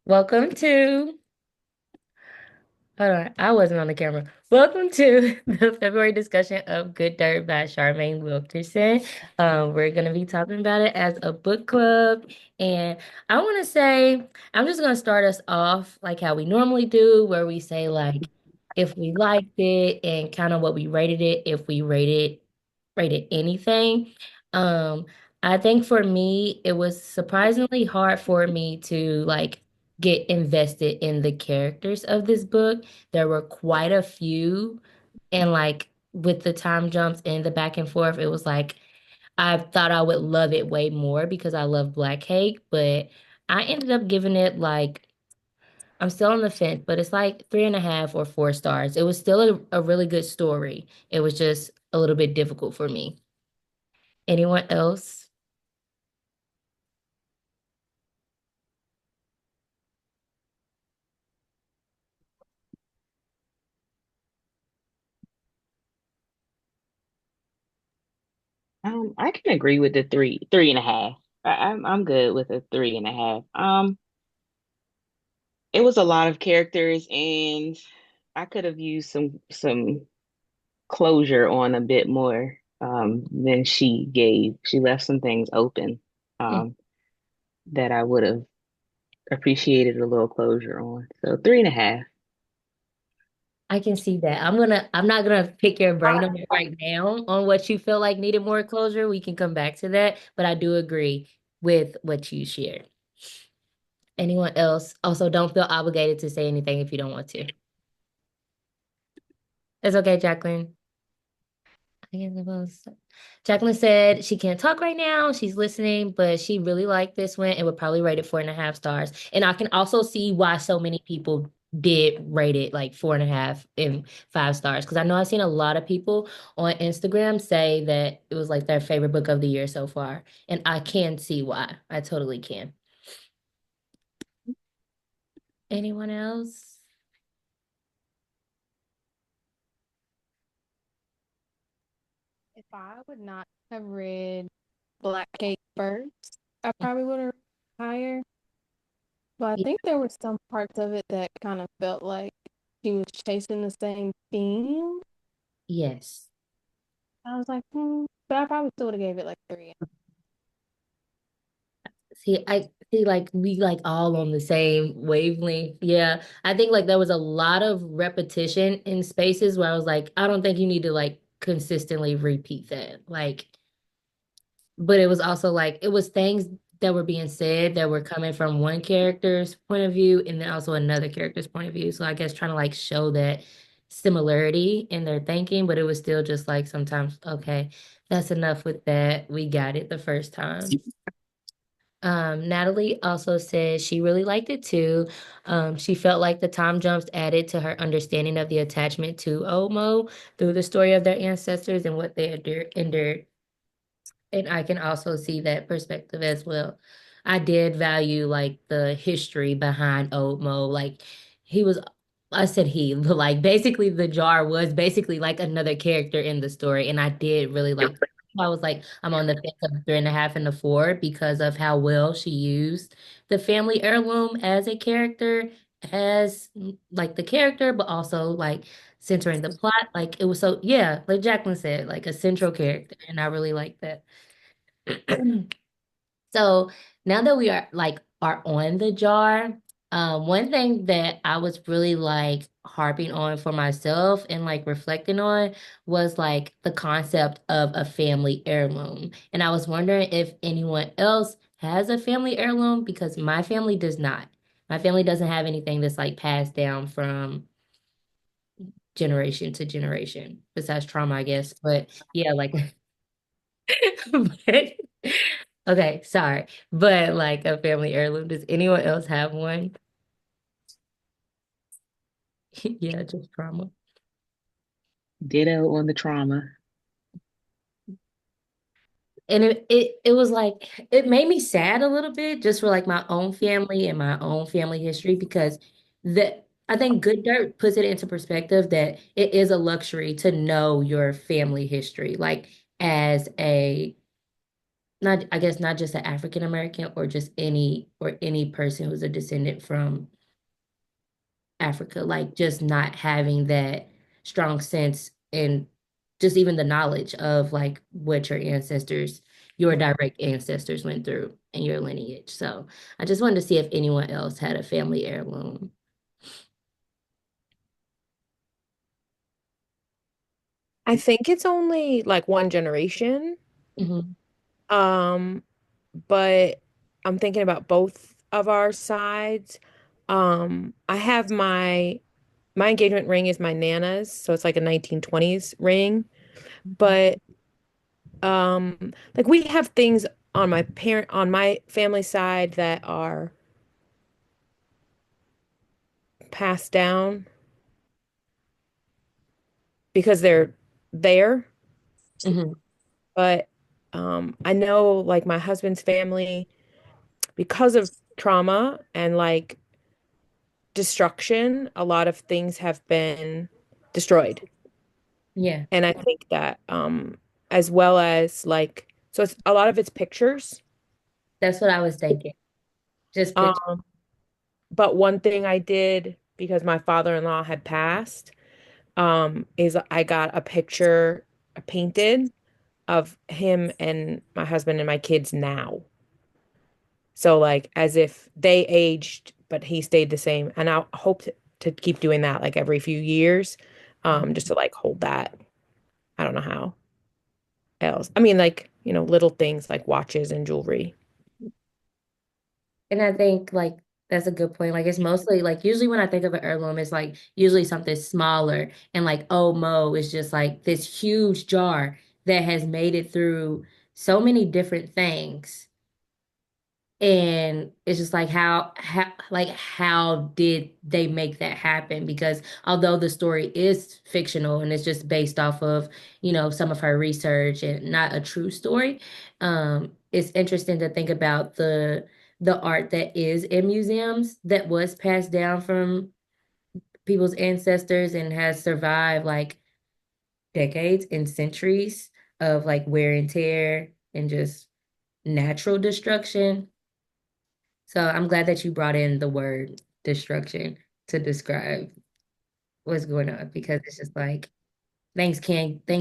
Welcome to, hold on, I wasn't on the camera. Welcome to the February discussion of Good Dirt by Charmaine Wilkerson. We're going to be talking about it as a book club. And I want to say, I'm just going to start us off like how we normally do, where we say, like, if we liked it and kind of what we rated it, if we rated anything. Um, I think for me, it was surprisingly hard for me to like get invested in the characters of this book. There were quite a few, and like with the time jumps and the back and forth, it was like I thought I would love it way more because I love Black Cake, but I ended up giving it like I'm still on the fence, but it's like 3.5 or 4 stars. It was still a really good story. It was just a little bit difficult for me. Anyone else? I can agree with the three and a half. I'm good with a three and a half. It was a lot of characters, and I could have used some closure on a bit more than she gave. She left some things open um that I would have appreciated a little closure on. So three and a half. I can see that. I'm not gonna pick your brain on it right now on what you feel like needed more closure. We can come back to that, but I do agree with what you shared. Anyone else? Also, don't feel obligated to say anything if you don't want to. It's okay, Jacqueline. I guess it was- Jacqueline said she can't talk right now. She's listening, but she really liked this one and would probably rate it 4.5 stars. And I can also see why so many people did rate it like 4.5 and 5 stars. Because I know I've seen a lot of people on Instagram say that it was like their favorite book of the year so far. And I can see why. I totally can. Anyone else? If I would not have read Black Cake first, I probably would have higher. But I Y- think there were some parts of it that kind of felt like she was chasing the same theme. Yes. I was like, but I probably still would have gave it like three. See, I see like we like all on the same wavelength. Yeah. I think like there was a lot of repetition in spaces where I was like, I don't think you need to like consistently repeat that. Like, but it was also like it was things that were being said that were coming from one character's point of view and then also another character's point of view. So I guess trying to like show that similarity in their thinking, but it was still just like sometimes, okay, that's enough with that. We got it the first time. Natalie also said she really liked it too. She felt like the time jumps added to her understanding of the attachment to Omo through the story of their ancestors and what they endured. And I can also see that perspective as well. I did value like the history behind Old Mo. Like he was, I said he, but like basically the jar was basically like another character in the story. And I did really like, I was like, I'm on the fence of 3.5 and a 4 because of how well she used the family heirloom as a character, as like the character, but also like centering the plot. Like it was so, yeah, like Jacqueline said, like a central character. And I really like that. So now that we are on the jar, one thing that I was really like harping on for myself and like reflecting on was like the concept of a family heirloom. And I was wondering if anyone else has a family heirloom because my family does not. My family doesn't have anything that's like passed down from generation to generation, besides trauma, I guess. But yeah, like but okay, sorry. But like a family heirloom, does anyone else have one? Yeah, just trauma. Ditto on the trauma. And it was like it made me sad a little bit just for like my own family and my own family history because the I think Good Dirt puts it into perspective that it is a luxury to know your family history, like as a not, I guess not just an African American or just any person who's a descendant from Africa, like just not having that strong sense and just even the knowledge of like what your direct ancestors went through in your lineage. So I just wanted to see if anyone else had a family heirloom. I think it's only like one generation. Hmm. Um, but I'm thinking about both of our sides. I have my engagement ring is my nana's, so it's like a 1920s ring. But like we have things on my family side that are passed down because they're there. Hmm. But I know like my husband's family, because of trauma and like destruction, a lot of things have been destroyed. Yeah, And I think that as well as like so it's a lot of it's pictures. that's what I was thinking. Just picture. Um, but one thing I did because my father-in-law had passed, is I got a picture painted of him and my husband and my kids now. So like as if they aged, but he stayed the same. And I hope to keep doing that like every few years, just to like hold that. I don't know how else. I mean, like, little things like watches and jewelry. And I think like that's a good point. Like it's mostly like usually when I think of an heirloom, it's like usually something smaller and like oh mo is just like this huge jar that has made it through so many different things. And it's just like how did they make that happen? Because although the story is fictional and it's just based off of, some of her research and not a true story, it's interesting to think about the art that is in museums that was passed down from people's ancestors and has survived like decades and centuries of like wear and tear and just natural destruction. So I'm glad that you brought in the word destruction to describe what's going on because it's just like things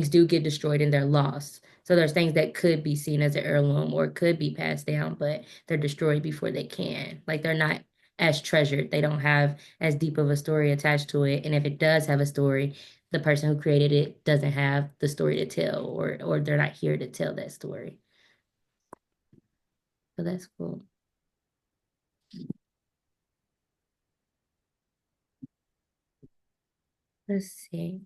do get destroyed and they're lost. So there's things that could be seen as an heirloom or could be passed down, but they're destroyed before they can. Like they're not as treasured. They don't have as deep of a story attached to it. And if it does have a story, the person who created it doesn't have the story to tell or they're not here to tell that story. So that's cool. Let's see.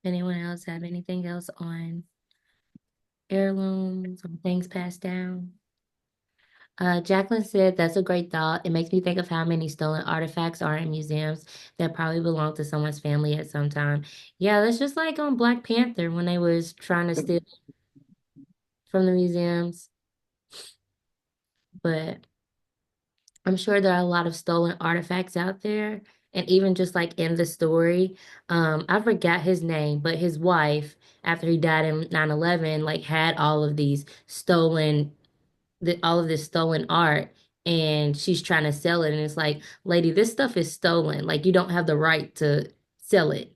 Anyone else have anything else on heirlooms or things passed down? Jacqueline said, that's a great thought. It makes me think of how many stolen artifacts are in museums that probably belong to someone's family at some time. Yeah, that's just like on Black Panther when they was trying to steal from the museums. But I'm sure there are a lot of stolen artifacts out there. And even just like in the story, I forgot his name, but his wife, after he died in 9/11, like had all of this stolen art and she's trying to sell it and it's like, lady, this stuff is stolen. Like you don't have the right to sell it.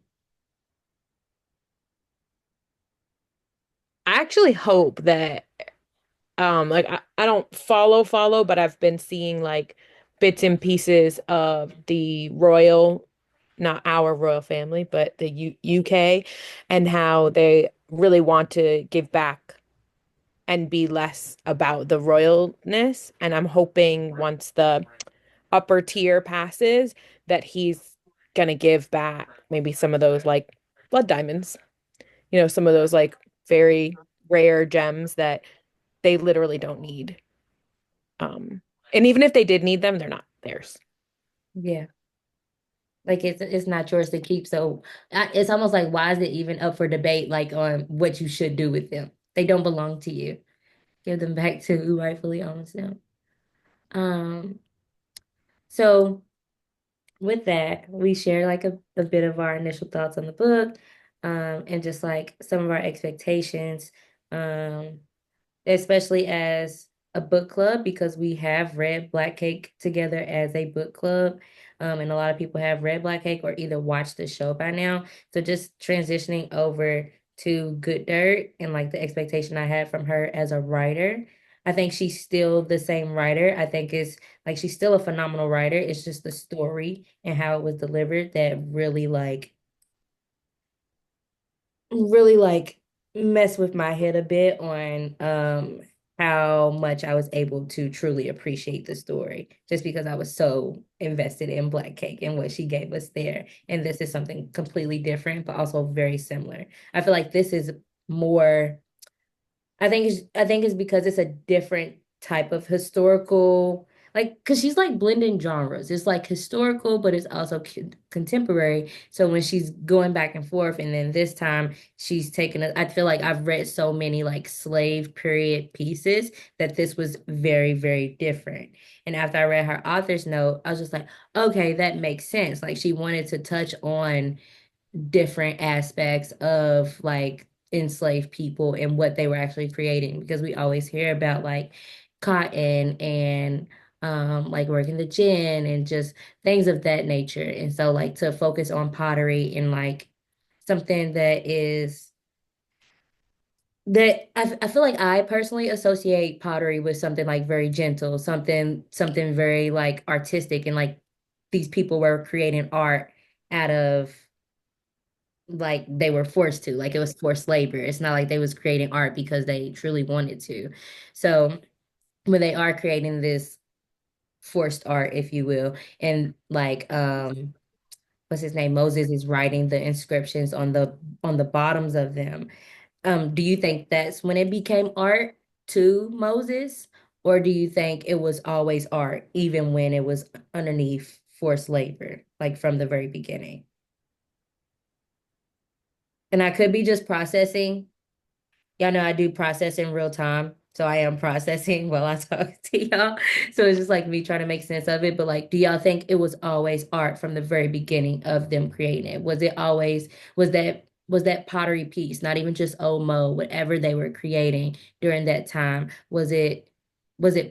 I actually hope that like I don't follow, but I've been seeing like bits and pieces of the royal, not our royal family, but the UK and how they really want to give back and be less about the royalness. And I'm hoping once the upper tier passes that he's gonna give back maybe some of those like blood diamonds, some of those like very rare gems that they literally don't need. Um, and even if they did need them, they're not theirs. Yeah. Like it's not yours to keep. So it's almost like why is it even up for debate like on what you should do with them? They don't belong to you. Give them back to who rightfully owns them. Um, so with that, we share like a bit of our initial thoughts on the book. and just like some of our expectations. Um, especially as a book club because we have read Black Cake together as a book club. And a lot of people have read Black Cake or either watched the show by now. So just transitioning over to Good Dirt and like the expectation I had from her as a writer. I think she's still the same writer. I think it's like she's still a phenomenal writer. It's just the story and how it was delivered that really like mess with my head a bit on how much I was able to truly appreciate the story just because I was so invested in Black Cake and what she gave us there. And this is something completely different, but also very similar. I feel like this is more I think it's because it's a different type of historical, like, because she's like blending genres. It's like historical, but it's also contemporary. So when she's going back and forth, and then this time she's taking it, I feel like I've read so many like slave period pieces that this was very, very different. And after I read her author's note, I was just like, okay, that makes sense. Like she wanted to touch on different aspects of like enslaved people and what they were actually creating because we always hear about like cotton and like working the gin and just things of that nature. And so like to focus on pottery and like something that is that I feel like I personally associate pottery with something like very gentle, something very like artistic and like these people were creating art out of like they were forced to, like it was forced labor. It's not like they was creating art because they truly wanted to. So when they are creating this forced art, if you will, and like what's his name? Moses is writing the inscriptions on the bottoms of them. Do you think that's when it became art to Moses? Or do you think it was always art, even when it was underneath forced labor, like from the very beginning? And I could be just processing. Y'all know I do process in real time. So I am processing while I talk to y'all. So it's just like me trying to make sense of it. But like, do y'all think it was always art from the very beginning of them creating it? Was it always, was that pottery piece, not even just Omo, whatever they were creating during that time, was it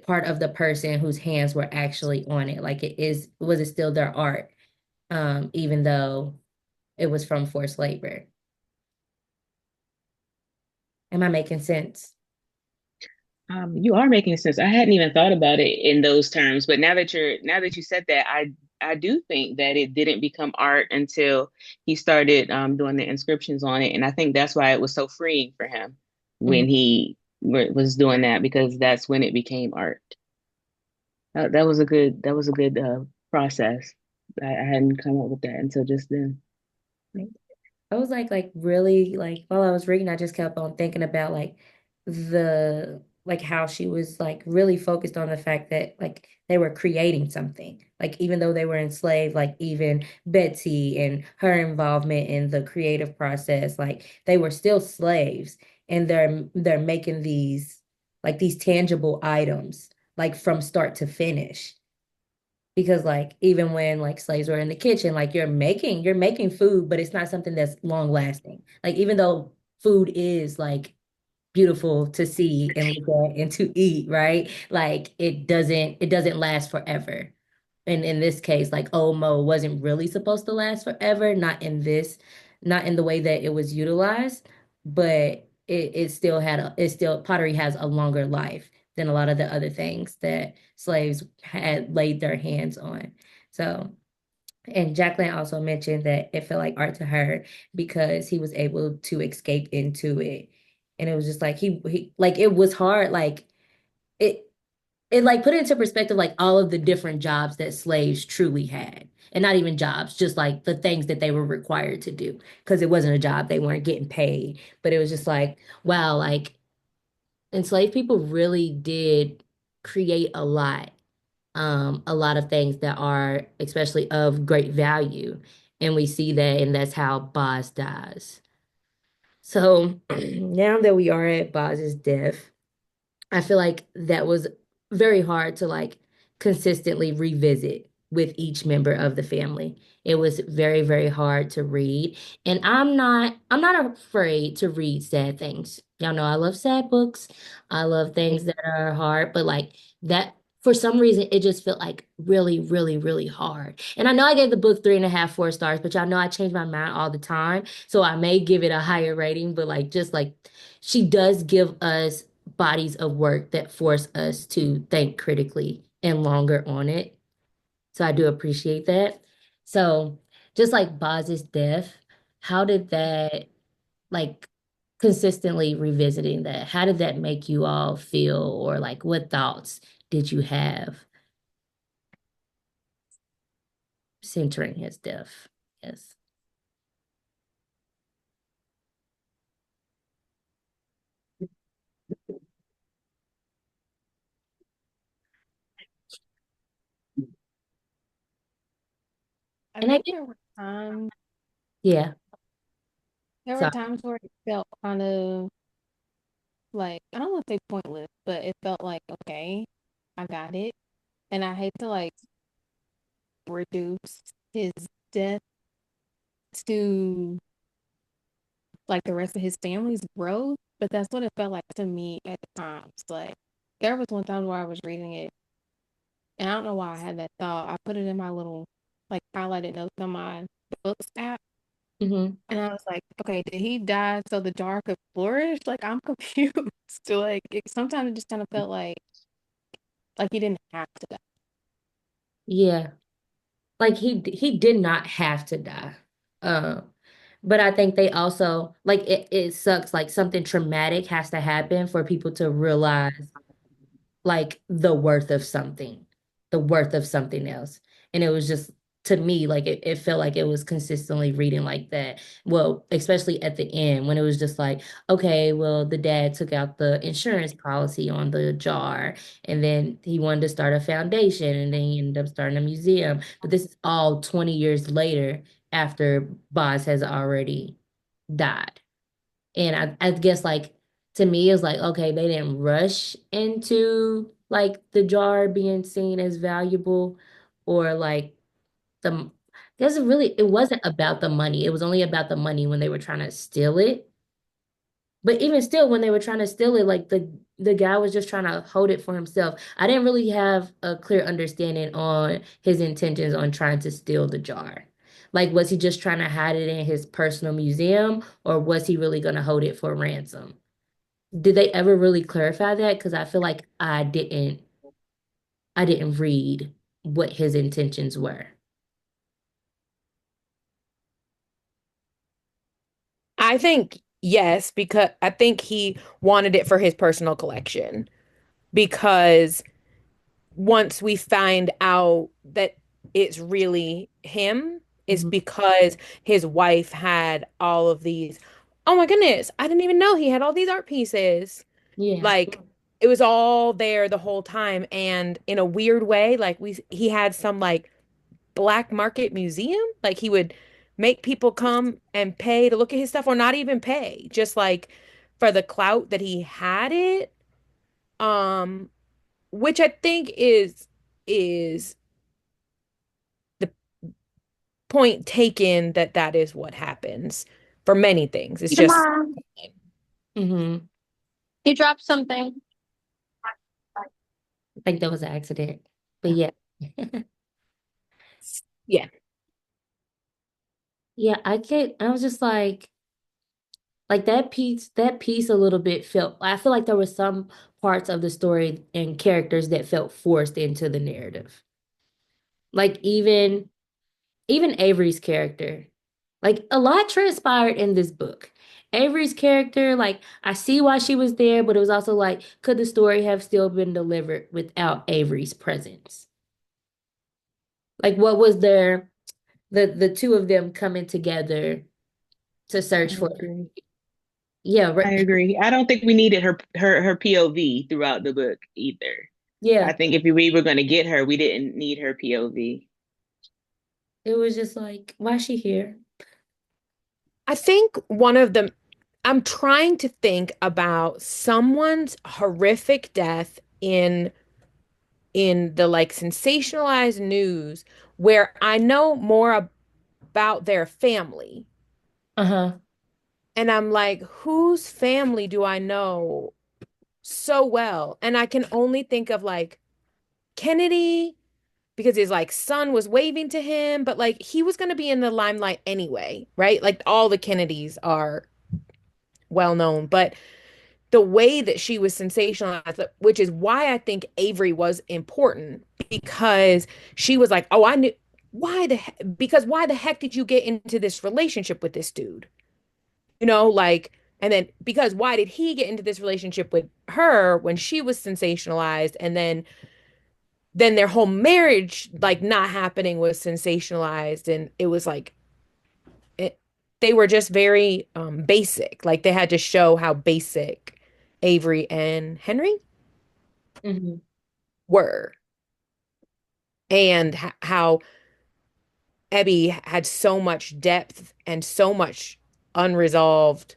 part of the person whose hands were actually on it? Like was it still their art? Even though it was from forced labor. Am I making sense? You are making sense. I hadn't even thought about it in those terms, but now that you said that, I do think that it didn't become art until he started doing the inscriptions on it, and I think that's why it was so freeing for him when he was doing that because that's when it became art. That was a good process. I hadn't come up with that until just then. Mhm. I was like really like while I was reading, I just kept on thinking about like like how she was like really focused on the fact that like they were creating something. Like even though they were enslaved, like even Betsy and her involvement in the creative process, like they were still slaves and they're making these tangible items like from start to finish because like even when like slaves were in the kitchen like you're making food but it's not something that's long lasting like even though food is like beautiful to see and look at and to eat, right? Like it doesn't last forever. And in this case, like Omo wasn't really supposed to last forever, not in the way that it was utilized, but it still it still pottery has a longer life than a lot of the other things that slaves had laid their hands on. So and Jacqueline also mentioned that it felt like art to her because he was able to escape into it. And it was just like he like it was hard, like it it like put it into perspective like all of the different jobs that slaves truly had. And not even jobs, just like the things that they were required to do. Because it wasn't a job, they weren't getting paid. But it was just like, wow, like enslaved people really did create a lot of things that are especially of great value. And we see that, and that's how Boz dies. So now that we are at Boz's death, I feel like that was very hard to like consistently revisit with each member of the family. It was very, very hard to read. And I'm not afraid to read sad things. Y'all know I love sad books. I love things that are hard, but like that for some reason it just felt like really, really, really hard. And I know I gave the book 3.5, 4 stars, but y'all know I change my mind all the time. So I may give it a higher rating, but like just like she does give us bodies of work that force us to think critically and longer on it. So I do appreciate that. So just like Boz's death, how did that like consistently revisiting that, how did that make you all feel or like what thoughts did you have centering his death? Yes. I And I think get, yeah, there were sorry. times where it felt kind of like I don't want to say pointless, but it felt like okay, I got it, and I hate to like reduce his death to like the rest of his family's growth, but that's what it felt like to me at times. Like there was one time where I was reading it, and I don't know why I had that thought. I put it in my little like highlighted notes on my books app. Hmm. And I was like, okay, did he die so the jar could flourish? Like, I'm confused. So, like, sometimes it just kind of felt like he didn't have to die. Yeah. Like he did not have to die. Um, but I think they also like it sucks like something traumatic has to happen for people to realize like the worth of something else. And it was just to me, like it felt like it was consistently reading like that. Well, especially at the end when it was just like, okay, well, the dad took out the insurance policy on the jar, and then he wanted to start a foundation, and then he ended up starting a museum. But this is all 20 years later after Boz has already died. And I guess like to me it's like okay, they didn't rush into like the jar being seen as valuable or like the there's really it wasn't about the money. It was only about the money when they were trying to steal it. But even still, when they were trying to steal it, like the guy was just trying to hold it for himself. I didn't really have a clear understanding on his intentions on trying to steal the jar. Like, was he just trying to hide it in his personal museum, or was he really going to hold it for ransom? Did they ever really clarify that? Because I feel like I didn't read what his intentions were. I think yes, because I think he wanted it for his personal collection. Because once we find out that it's really him, is Mhm. because his wife had all of these. Oh my goodness, I didn't even know he had all these art pieces. Yeah. Like it was all there the whole time, and in a weird way, like he had some like black market museum. Like he would make people come and pay to look at his stuff, or not even pay, just like for the clout that he had it. Um, which I think is the point taken that that is what happens for many things. It's just Mom, Hmm. you dropped something. I think that was an accident. But yeah. yeah. Yeah, I was just like that piece a little bit felt I feel like there were some parts of the story and characters that felt forced into the narrative. Like even Avery's character. Like a lot transpired in this book. Avery's character, like I see why she was there, but it was also like, could the story have still been delivered without Avery's presence? Like what was their the two of them coming together to search I for agree. yeah, I right. agree. I don't think we needed her POV throughout the book either. I Yeah. think if we were going to get her, we didn't need her POV. It was just like, why is she here? I think one of the I'm trying to think about someone's horrific death in in the like sensationalized news where I know more about their family. Uh-huh. And I'm like, whose family do I know so well? And I can only think of like Kennedy because his like son was waving to him, but like he was going to be in the limelight anyway, right? Like all the Kennedys are well known, but the way that she was sensationalized, which is why I think Avery was important because she was like, "Oh, I knew why the heck, because why the heck did you get into this relationship with this dude?" Like, and then because why did he get into this relationship with her when she was sensationalized, and then their whole marriage like not happening was sensationalized, and it was like it, they were just very basic. Like they had to show how basic Avery and Henry Hmm. were, and how Abby had so much depth and so much unresolved.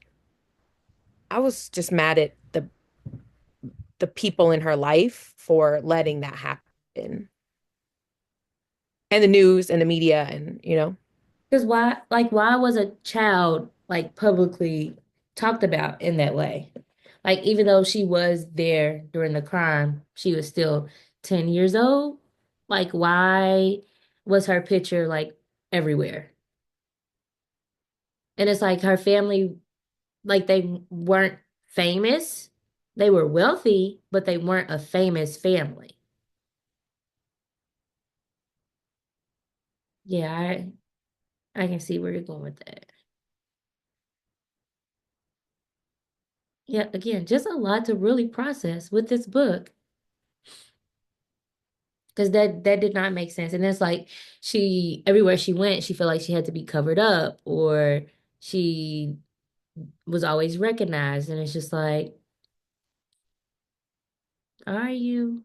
I was just mad at the people in her life for letting that happen. And the news and the media and Because why was a child like publicly talked about in that way? Like even though she was there during the crime, she was still 10 years old. Like why was her picture like everywhere? And it's like her family, like they weren't famous. They were wealthy, but they weren't a famous family. Yeah, I can see where you're going with that. Yeah, again, just a lot to really process with this book. Because that did not make sense. And it's like she everywhere she went, she felt like she had to be covered up or she was always recognized. And it's just like, are you?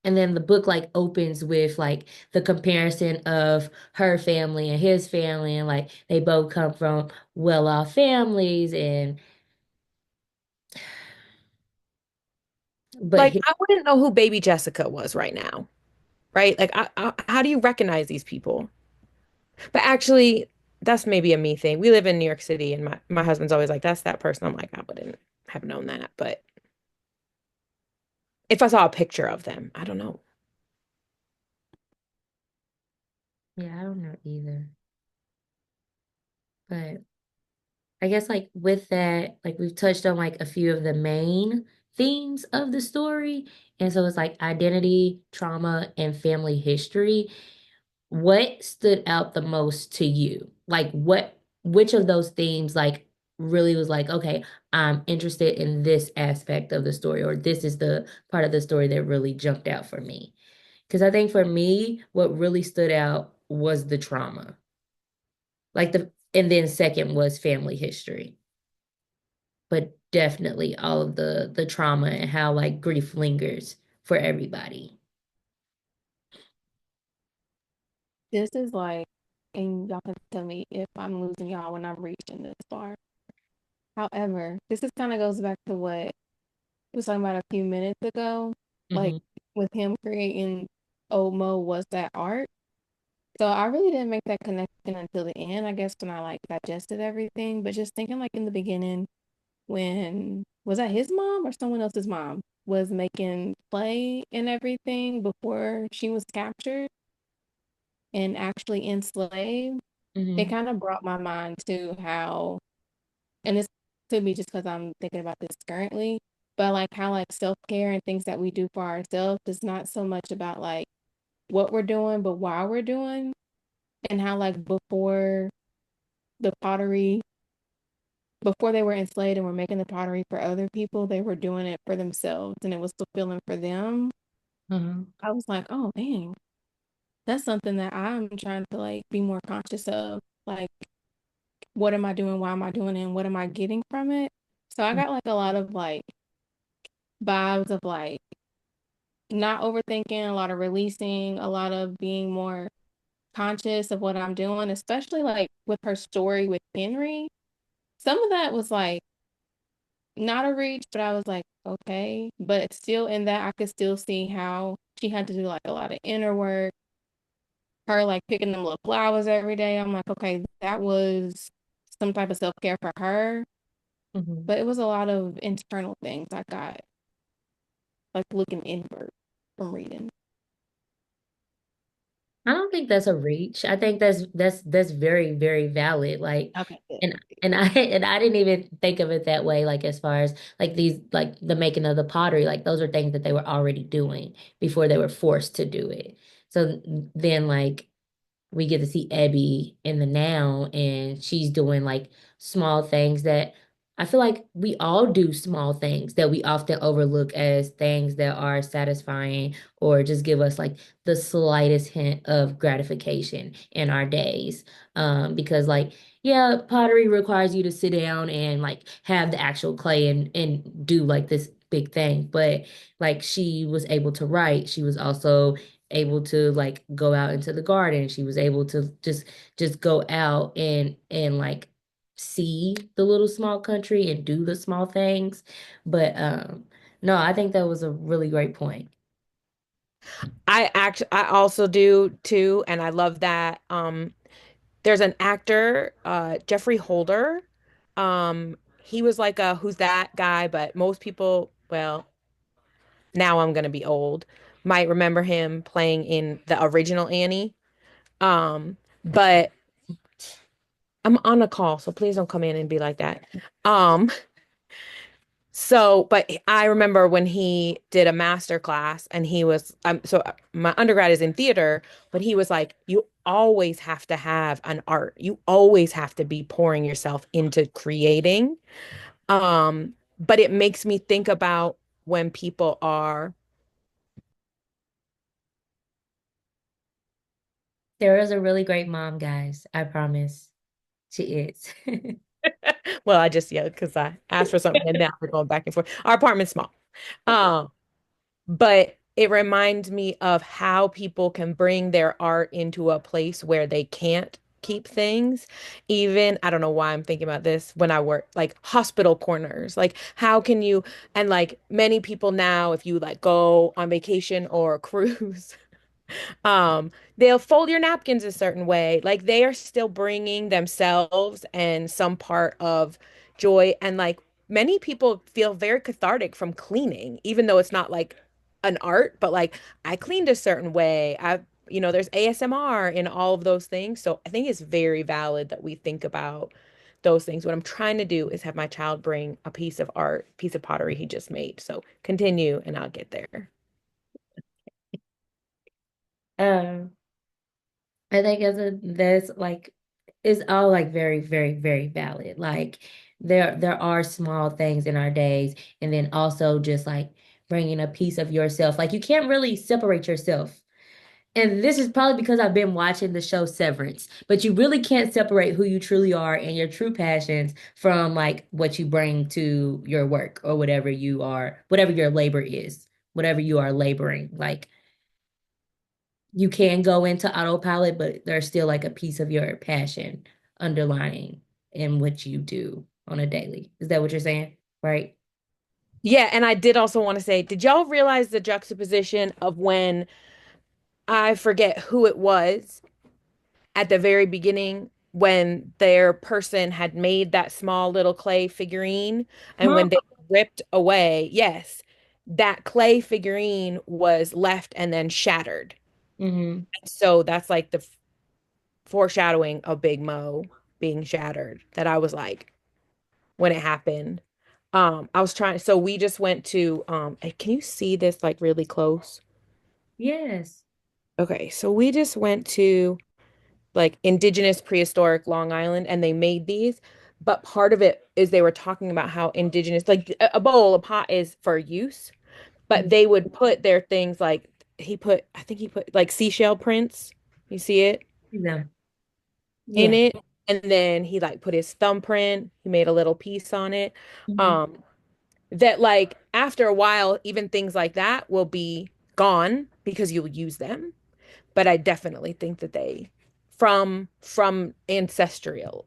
And then the book like opens with like the comparison of her family and his family, and like they both come from well-off families and but like I wouldn't know who baby Jessica was right now, right? Like how do you recognize these people? But actually, that's maybe a me thing. We live in New York City, and my husband's always like, "That's that person." I'm like, I wouldn't have known that, but if I saw a picture of them, I don't know. yeah, I don't know either. But I guess like with that, like we've touched on like a few of the main themes of the story. And so it's like identity, trauma, and family history. What stood out the most to you? Like which of those themes like really was like, okay, I'm interested in this aspect of the story, or this is the part of the story that really jumped out for me. Because I think for me, what really stood out was the trauma. And then second was family history, but definitely all of the trauma and how like grief lingers for everybody. This is like, and y'all can tell me if I'm losing y'all when I'm reaching this far. However, this is kind of goes back to what we was talking about a few minutes ago, like Hmm. with him creating Old Mo was that art. So I really didn't make that connection until the end, I guess, when I like digested everything. But just thinking like in the beginning, when was that his mom or someone else's mom was making play and everything before she was captured and actually enslaved, it Hmm. kind of brought my mind to how, and this could be just because I'm thinking about this currently, but like how like self-care and things that we do for ourselves is not so much about like what we're doing, but why we're doing, and how like the pottery, before they were enslaved and were making the pottery for other people, they were doing it for themselves and it was fulfilling for them. Hmm. I was like, oh dang, that's something that I'm trying to like be more conscious of. Like, what am I doing? Why am I doing it? And what am I getting from it? So I got like a lot of like vibes of like not overthinking, a lot of releasing, a lot of being more conscious of what I'm doing, especially like with her story with Henry. Some of that was like not a reach, but I was like, okay. But still in that, I could still see how she had to do like a lot of inner work, her like picking them little flowers every day. I'm like, okay, that was some type of self-care for her. Mhm. But it was a lot of internal things I got, like looking inward from reading. I don't think that's a reach. I think that's very, very valid. Like, Okay, good. and I and I didn't even think of it that way. Like as far as like these like the making of the pottery, like those are things that they were already doing before they were forced to do it. So then like we get to see Abby in the now, and she's doing like small things that I feel like we all do small things that we often overlook as things that are satisfying or just give us like the slightest hint of gratification in our days. Because like, yeah, pottery requires you to sit down and like have the actual clay and do like this big thing. But like she was able to write, she was also able to like go out into the garden. She was able to just go out and like see the little small country and do the small things. But no, I think that was a really great point. I also do too, and I love that. There's an actor, Jeffrey Holder. He was like a who's that guy, but most people, well, now I'm gonna be old, might remember him playing in the original Annie. But I'm on a call, so please don't come in and be like that. Um, but I remember when he did a master class and he was my undergrad is in theater, but he was like, you always have to have an art. You always have to be pouring yourself into creating. But it makes me think about when people are Sarah's a really great mom, guys. I promise. She is. well, I just yeah, because I asked for something and now we're going back and forth. Our apartment's small. Um, but it reminds me of how people can bring their art into a place where they can't keep things. Even, I don't know why I'm thinking about this when I work, like hospital corners. Like, how can you, and like many people now, if you like go on vacation or a cruise, they'll fold your napkins a certain way. Like they are still bringing themselves and some part of joy. And like many people feel very cathartic from cleaning, even though it's not like an art, but like I cleaned a certain way. There's ASMR in all of those things. So I think it's very valid that we think about those things. What I'm trying to do is have my child bring a piece of art, piece of pottery he just made. So continue and I'll get there. um I think that's like it's all like very, very, very valid. Like there are small things in our days, and then also just like bringing a piece of yourself. Like you can't really separate yourself. And this is probably because I've been watching the show Severance, but you really can't separate who you truly are and your true passions from like what you bring to your work or whatever you are, whatever your labor is, whatever you are laboring. Like you can go into autopilot, but there's still like a piece of your passion underlying in what you do on a daily. Is that what you're saying? Right? Yeah, and I did also want to say, did y'all realize the juxtaposition of when I forget who it was at the very beginning when their person had made that small little clay figurine and Mom. when they ripped away, yes, that clay figurine was left and then shattered. Hmm. So that's like the foreshadowing of Big Mo being shattered that I was like when it happened. I was trying, so we just went to can you see this like really close? Yes. Okay, so we just went to like indigenous prehistoric Long Island and they made these, but part of it is they were talking about how indigenous, like a bowl, a pot is for use, but Mhm. they would put their things like I think he put like seashell prints. You see it Yeah. in Yeah. it. And then he like put his thumbprint, he made a little piece on it. Hmm. Um, that like after a while, even things like that will be gone because you'll use them. But I definitely think that they from ancestral,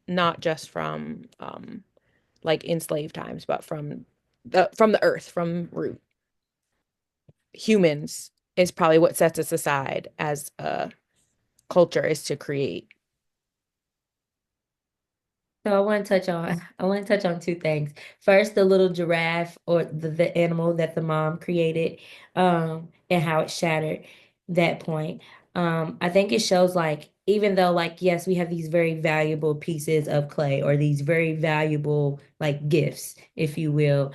not just from like in slave times, but from the earth, from root. Humans is probably what sets us aside as a culture is to create. So I want to touch on two things. First, the little giraffe or the animal that the mom created, and how it shattered that point. I think it shows like even though like yes, we have these very valuable pieces of clay or these very valuable like gifts, if you will,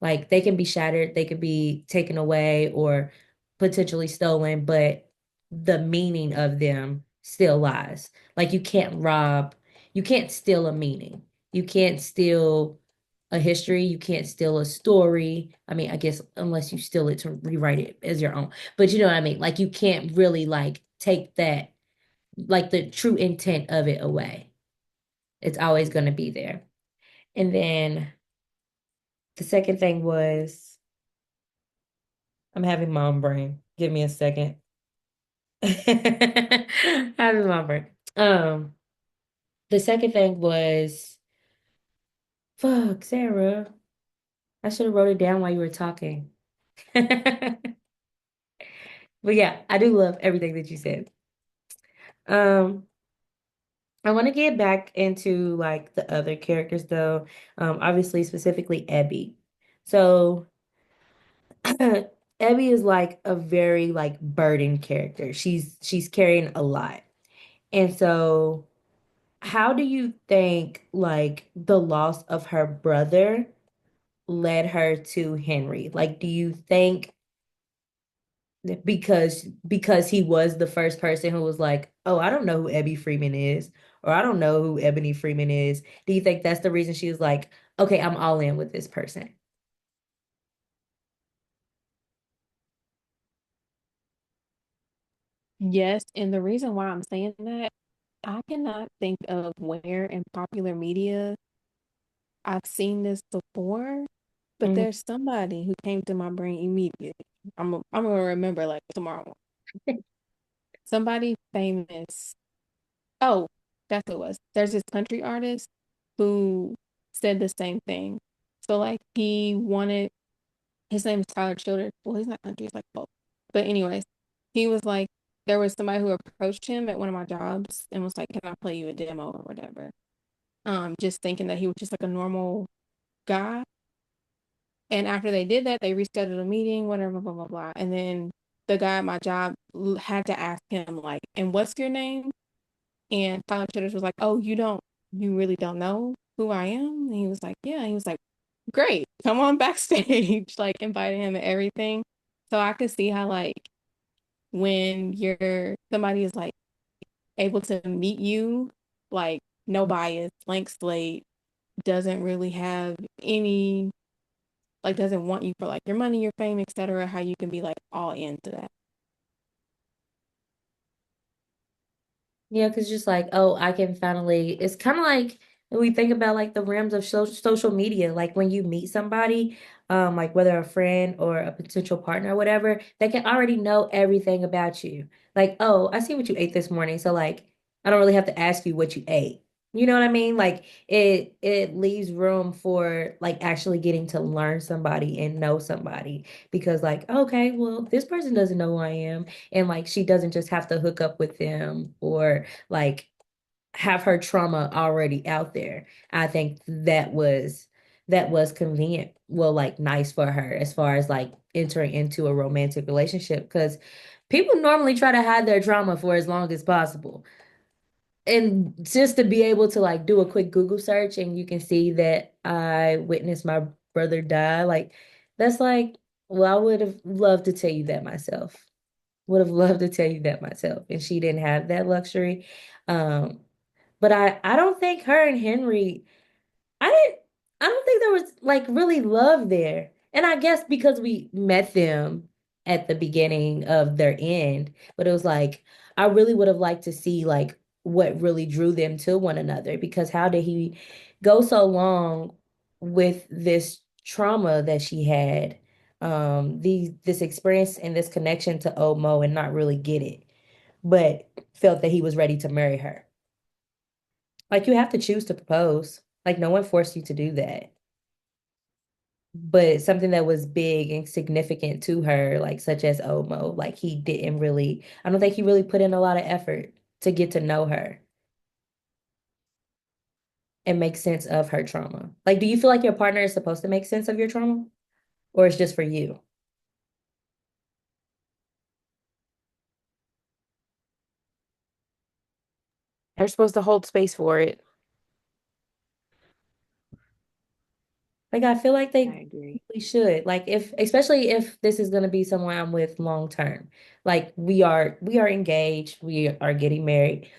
like they can be shattered, they could be taken away or potentially stolen, but the meaning of them still lies. Like you can't steal a meaning. You can't steal a history. You can't steal a story. I mean, I guess unless you steal it to rewrite it as your own. But you know what I mean? Like you can't really like take that, like the true intent of it away. It's always going to be there. And then the second thing was I'm having mom brain. Give me a second. Having mom brain. The second thing was fuck, Sarah. I should have wrote it down while you were talking. But yeah, I do love everything that you said. Um, I want to get back into like the other characters though. Obviously, specifically Abby. So Abby is like a very like burdened character. She's carrying a lot. And so how do you think like the loss of her brother led her to Henry? Like, do you think because he was the first person who was like, "Oh, I don't know who Ebby Freeman is," or "I don't know who Ebony Freeman is." Do you think that's the reason she was like, "Okay, I'm all in with this person"? Yes, and the reason why I'm saying that, I cannot think of where in popular media I've seen this before, but Mhm. there's somebody who came to my brain immediately. I'm gonna remember like tomorrow. Somebody famous. Oh, that's who it was. There's this country artist who said the same thing. So like he wanted his name is Tyler Childers. Well, he's not country, he's like folk. But anyways, he was like there was somebody who approached him at one of my jobs and was like, "Can I play you a demo or whatever?" Just thinking that he was just like a normal guy. And after they did that, they rescheduled a meeting, whatever, blah, blah, blah. And then the guy at my job had to ask him, like, and what's your name? And Tyler Childers was like, oh, you really don't know who I am? And he was like, yeah. And he was like, great, come on backstage, like invited him and everything. So I could see how, like, when somebody is like able to meet you, like, no bias, blank slate, doesn't really have any like doesn't want you for like your money, your fame, etc. How you can be like all into that. Yeah, because just like, oh, I can finally, it's kind of like when we think about like the realms of social media, like when you meet somebody, like whether a friend or a potential partner or whatever, they can already know everything about you. Like, oh, I see what you ate this morning. So like, I don't really have to ask you what you ate. You know what I mean? Like it leaves room for like actually getting to learn somebody and know somebody because like, okay, well, this person doesn't know who I am and like she doesn't just have to hook up with them or like have her trauma already out there. I think that was convenient, well, like nice for her as far as like entering into a romantic relationship because people normally try to hide their trauma for as long as possible. And just to be able to like do a quick Google search and you can see that I witnessed my brother die, like that's like, well, I would have loved to tell you that myself. Would have loved to tell you that myself. And she didn't have that luxury. Um, but I don't think her and Henry I didn't I don't think there was like really love there. And I guess because we met them at the beginning of their end, but it was like I really would have liked to see like what really drew them to one another because how did he go so long with this trauma that she had, this experience and this connection to Omo and not really get it, but felt that he was ready to marry her. Like you have to choose to propose. Like no one forced you to do that. But something that was big and significant to her, like such as Omo, like he didn't really, I don't think he really put in a lot of effort to get to know her and make sense of her trauma. Like, do you feel like your partner is supposed to make sense of your trauma? Or it's just for you? They're supposed to hold space for it. Like I feel like I they agree. really should. Like if especially if this is gonna be someone I'm with long term. Like we are engaged, we are getting married.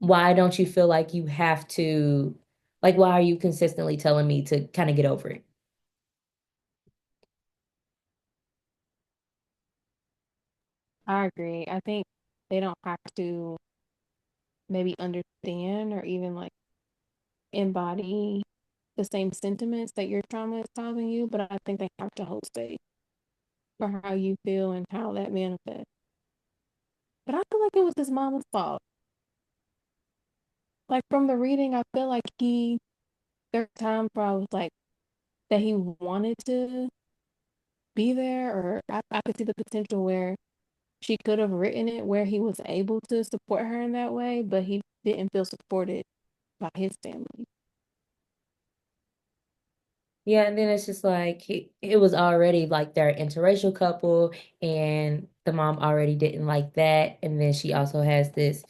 Why don't you feel like you have to like why are you consistently telling me to kind of get over it? I agree. I think they don't have to maybe understand or even like embody the same sentiments that your trauma is causing you, but I think they have to hold space for how you feel and how that manifests. But I feel like it was his mama's fault. Like from the reading, I feel like there were times where I was like that he wanted to be there, or I could see the potential where she could have written it where he was able to support her in that way, but he didn't feel supported by his family. Yeah, and then it's just like it was already like they're an interracial couple and the mom already didn't like that and then she also has this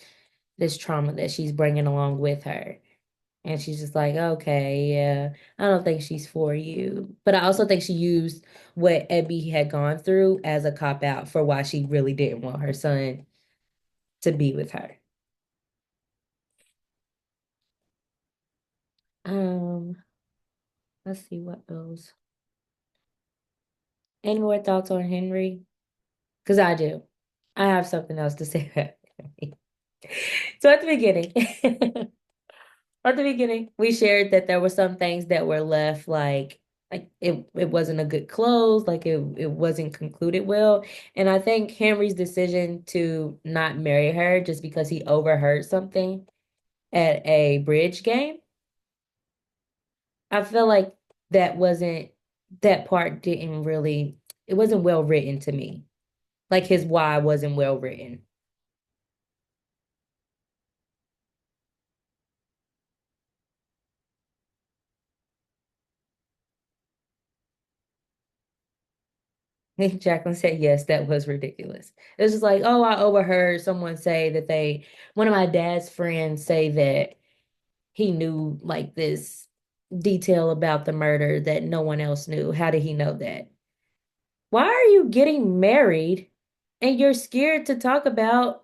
trauma that she's bringing along with her. And she's just like, okay, yeah, I don't think she's for you. But I also think she used what Abby had gone through as a cop out for why she really didn't want her son to be with her. Um, let's see what else. Any more thoughts on Henry? Because I do. I have something else to say about Henry. So at the beginning, at the beginning, we shared that there were some things that were left like it wasn't a good close, like it wasn't concluded well. And I think Henry's decision to not marry her just because he overheard something at a bridge game, I feel like that wasn't that part didn't really it wasn't well written to me. Like his why wasn't well written. Jacqueline said, yes, that was ridiculous. It's just like, oh, I overheard someone say that one of my dad's friends say that he knew like this detail about the murder that no one else knew. How did he know that? Why are you getting married and you're scared to talk about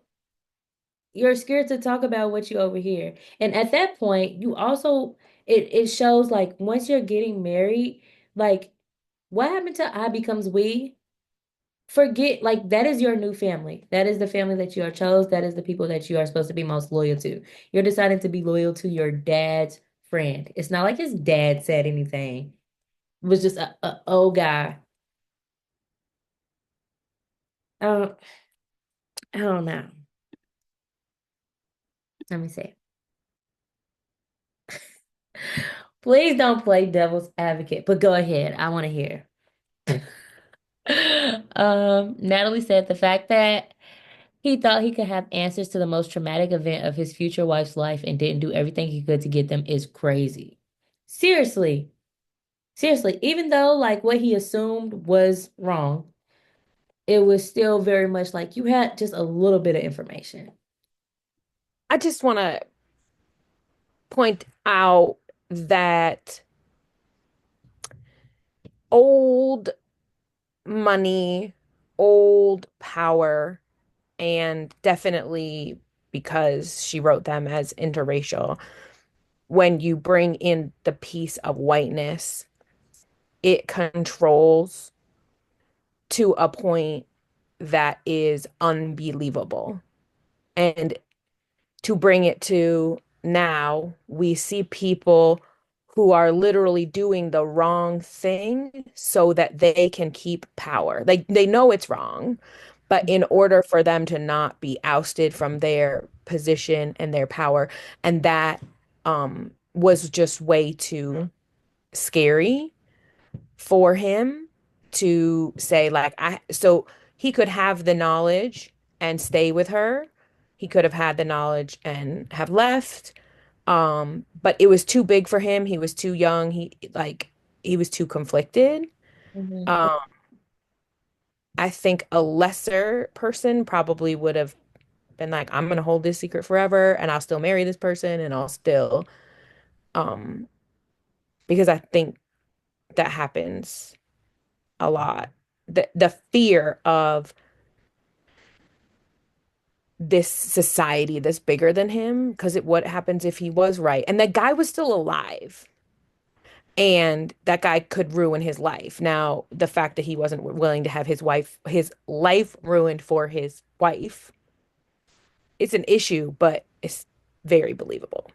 what you overhear? And at that point, you also, it shows like once you're getting married, like what happened to I becomes we? Forget like that is your new family. That is the family that you are chose. That is the people that you are supposed to be most loyal to. You're deciding to be loyal to your dad's friend. It's not like his dad said anything. It was just a old guy. I don't I don't know. Let me see. Please don't play devil's advocate, but go ahead. I want to hear. Natalie said the fact that he thought he could have answers to the most traumatic event of his future wife's life and didn't do everything he could to get them is crazy. Seriously. Seriously, even though like what he assumed was wrong, it was still very much like you had just a little bit of information. I just want to point out that old money, old power, and definitely because she wrote them as interracial, when you bring in the piece of whiteness, it controls to a point that is unbelievable. And to bring it to now, we see people who are literally doing the wrong thing so that they can keep power. They know it's wrong, but in order for them to not be ousted from their position and their power, and that was just way too scary for him to say like so he could have the knowledge and stay with her. He could have had the knowledge and have left. But it was too big for him. He was too young. He was too conflicted. Hmm. Um, I think a lesser person probably would have been like, I'm gonna hold this secret forever and I'll still marry this person and I'll still um because I think that happens a lot. The fear of this society that's bigger than him, because what happens if he was right? And that guy was still alive. And that guy could ruin his life. Now, the fact that he wasn't willing to have his life ruined for his wife, it's an issue, but it's very believable.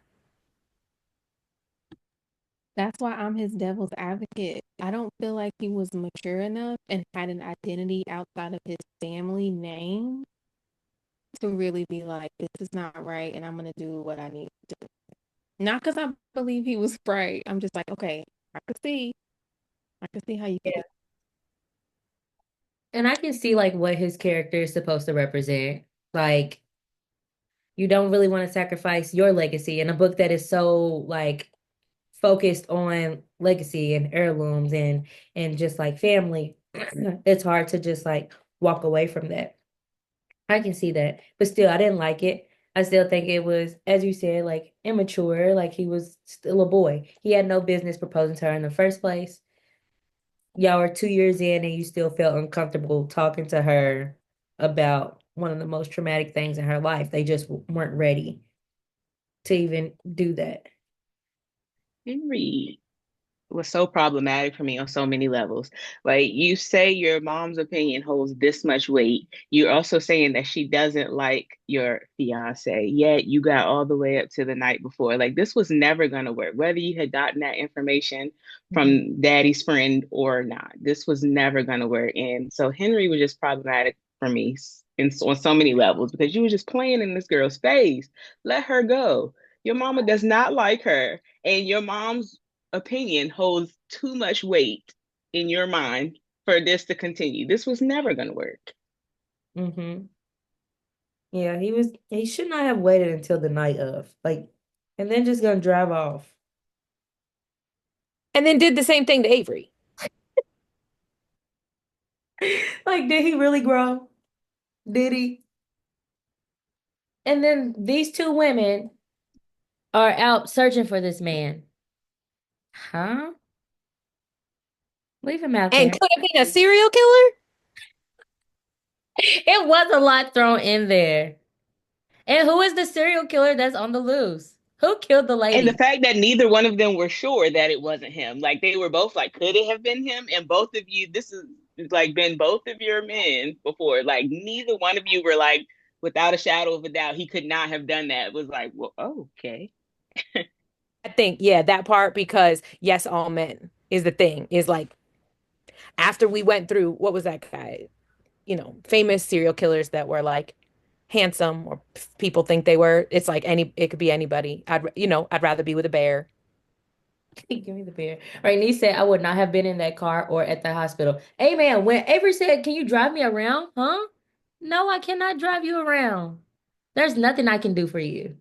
That's why I'm his devil's advocate. I don't feel like he was mature enough and had an identity outside of his family name to really be like, this is not right, and I'm gonna do what I need to do. Not because I believe he was right. I'm just like, okay, I could see, I could see how you could Yeah. be. And I can see like what his character is supposed to represent. Like, you don't really want to sacrifice your legacy in a book that is so like focused on legacy and heirlooms and just like family. It's hard to just like walk away from that. I can see that. But still, I didn't like it. I still think it was, as you said, like immature, like he was still a boy. He had no business proposing to her in the first place. Y'all were 2 years in and you still felt uncomfortable talking to her about one of the most traumatic things in her life. They just weren't ready to even do that. Henry was so problematic for me on so many levels. Like you say your mom's opinion holds this much weight. You're also saying that she doesn't like your fiance, yet you got all the way up to the night before. Like this was never going to work, whether you had gotten that information Mhm. from daddy's friend or not. This was never going to work. And so Henry was just problematic for me on so many levels because you were just playing in this girl's face. Let her go. Your mama does not like her, and your mom's opinion holds too much weight in your mind for this to continue. This was never going to work. Hmm. Yeah, he should not have waited until the night of. Like, and then just gonna drive off. And then did the same thing to Avery. Like, did he really grow? Did he? And then these two women are out searching for this man. Huh? Leave him out And there. could have been a serial killer. It was a lot thrown in there. And who is the serial killer that's on the loose? Who killed the And the lady? fact that neither one of them were sure that it wasn't him, like they were both like, could it have been him? And both of you, this is like been both of your men before. Like neither one of you were like, without a shadow of a doubt, he could not have done that. It was like, well, oh, okay. I think, yeah, that part because yes, all men is the thing. Is like after we went through what was that guy? Famous serial killers that were like handsome or people think they were. It's like it could be anybody. I'd rather be with a bear. Give me the beer. Right, Nee said I would not have been in that car or at the hospital. Hey man, when Avery said, "Can you drive me around?" Huh? No, I cannot drive you around. There's nothing I can do for you.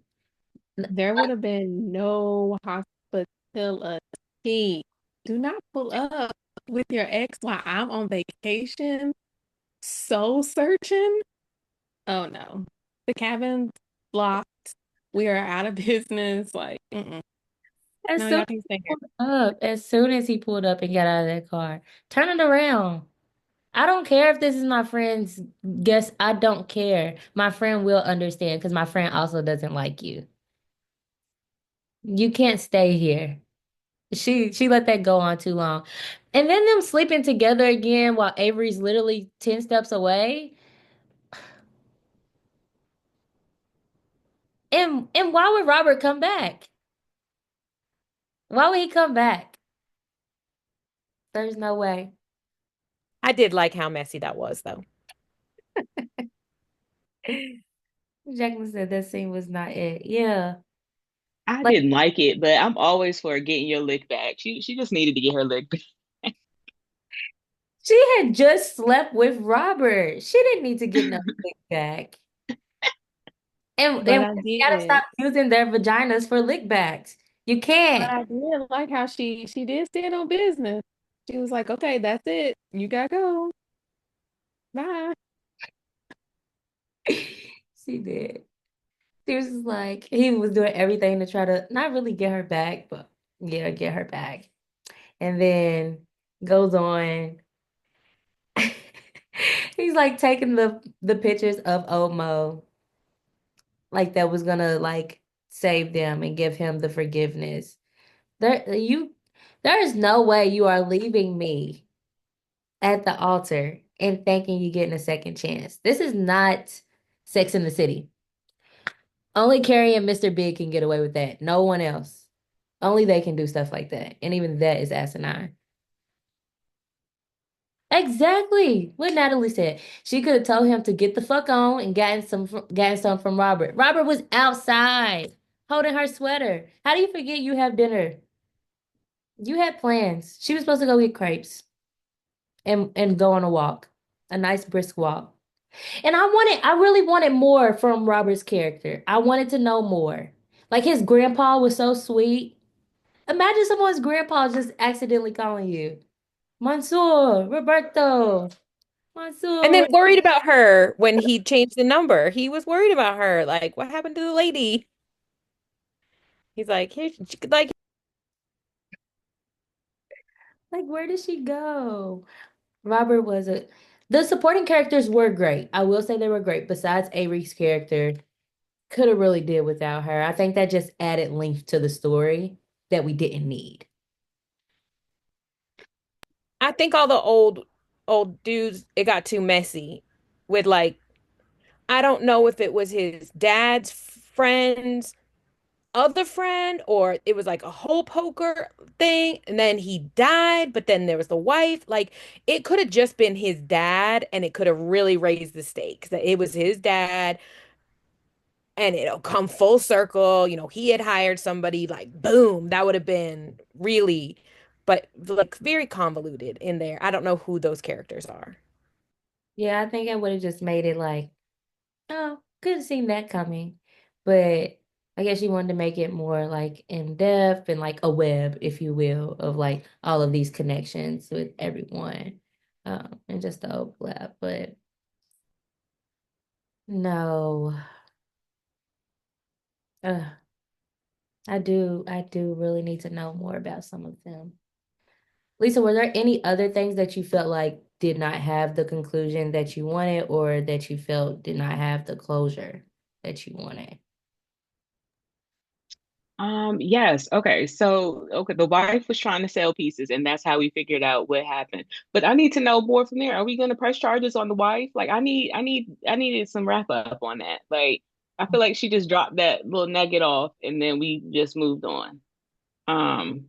There would have been no hospitality. Do not pull up with your ex while I'm on vacation, soul searching. Oh no. The cabin's blocked. We are out of business. Like, mm-mm. As No, soon y'all as can he stay here. pulled up, as soon as he pulled up and got out of that car, turn it around. I don't care if this is my friend's guess. I don't care. My friend will understand because my friend also doesn't like you. You can't stay here. She let that go on too long. And then them sleeping together again while Avery's literally 10 steps away. And why would Robert come back? Why would he come back? There's no way. I did like how messy that was though. Jacqueline said that scene was not it. Yeah. I Like didn't like it, but I'm always for getting your lick back. She just needed to get her lick back. she had just slept with Robert. She didn't need to get no lick back. And But we I gotta did. stop using their vaginas for lick backs. You But can't. I did like how she did stand on business. She was like, okay, that's it. You gotta go. Bye. She did. She was just like, he was doing everything to try to not really get her back, but yeah, get her back. And then goes on. He's like taking the pictures of Omo, like that was gonna like save them and give him the forgiveness. There is no way you are leaving me at the altar and thinking you're getting a second chance. This is not Sex in the City. Only Carrie and Mr. Big can get away with that. No one else. Only they can do stuff like that. And even that is asinine. Exactly what Natalie said. She could have told him to get the fuck on and gotten some from Robert. Robert was outside holding her sweater. How do you forget you have dinner? You had plans. She was supposed to go get crepes and go on a walk, a nice brisk walk. And I really wanted more from Robert's character. I wanted to know more. Like his grandpa was so sweet. Imagine someone's grandpa just accidentally calling you Mansoor, Roberto, And Mansoor. then worried about her when he changed the number. He was worried about her. Like, what happened to the lady? He's like, here, like, Like, where did she go? Robert was a. The supporting characters were great. I will say they were great. Besides Avery's character, could have really did without her. I think that just added length to the story that we didn't need. I think all the old dudes, it got too messy with like, I don't know if it was his dad's friend's other friend or it was like a hole poker thing and then he died, but then there was the wife. Like it could have just been his dad and it could have really raised the stakes that it was his dad and it'll come full circle. He had hired somebody, like boom, that would have been really, but like very convoluted in there. I don't know who those characters are. Yeah, I think I would have just made it like, oh, could have seen that coming. But I guess you wanted to make it more like in depth and like a web, if you will, of like all of these connections with everyone. And just the overlap. But no. Uh, I do really need to know more about some of them. Lisa, were there any other things that you felt like did not have the conclusion that you wanted or that you felt did not have the closure that you wanted? Yes. Okay. So, okay, the wife was trying to sell pieces, and that's how we figured out what happened. But I need to know more from there. Are we going to press charges on the wife? Like, I needed some wrap up on that. Like, I feel like she just dropped that little nugget off, and then we just moved on. Um,